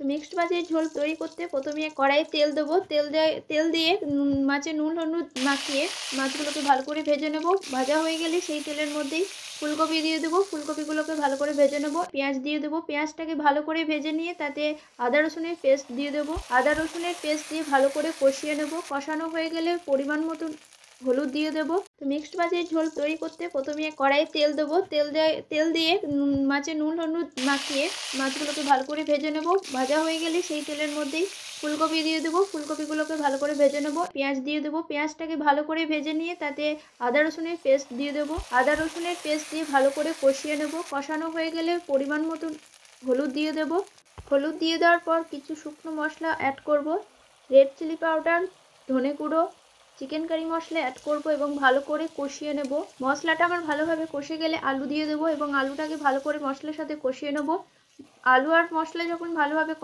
তো মিক্সড মাছের ঝোল তৈরি করতে প্রথমে কড়াইয়ে তেল দেবো। তেল দিয়ে মাছে নুন হলুদ মাখিয়ে মাছগুলোকে ভালো করে ভেজে নেব। ভাজা হয়ে গেলে সেই তেলের মধ্যেই ফুলকপি দিয়ে দেবো। ফুলকপিগুলোকে ভালো করে ভেজে নেব। পেঁয়াজ দিয়ে দেবো। পেঁয়াজটাকে ভালো করে ভেজে নিয়ে তাতে আদা রসুনের পেস্ট দিয়ে দেবো। আদা রসুনের পেস্ট দিয়ে ভালো করে কষিয়ে নেব। কষানো হয়ে গেলে পরিমাণ মতো হলুদ দিয়ে দেবো। তো মিক্সড মাছের ঝোল তৈরি করতে প্রথমে কড়াইয়ে তেল দেবো। তেল দিয়ে মাছে নুন হলুদ মাখিয়ে মাছগুলোকে ভালো করে ভেজে নেব। ভাজা হয়ে গেলে সেই তেলের মধ্যেই ফুলকপি দিয়ে দেবো। ফুলকপিগুলোকে ভালো করে ভেজে নেব। পেঁয়াজ দিয়ে দেবো। পেঁয়াজটাকে ভালো করে ভেজে নিয়ে তাতে আদা রসুনের পেস্ট দিয়ে দেবো। আদা রসুনের পেস্ট দিয়ে ভালো করে কষিয়ে নেব। কষানো হয়ে গেলে পরিমাণ মতো হলুদ দিয়ে দেবো। হলুদ দিয়ে দেওয়ার পর কিছু শুকনো মশলা অ্যাড করব। রেড চিলি পাউডার, ধনে গুঁড়ো, চিকেন কারি মশলা অ্যাড করব এবং ভালো করে কষিয়ে নেব। মশলাটা আমার ভালোভাবে কষে গেলে আলু দিয়ে দেবো এবং আলুটাকে ভালো করে মশলার সাথে কষিয়ে নেব। আলু আর মশলা যখন ভালোভাবে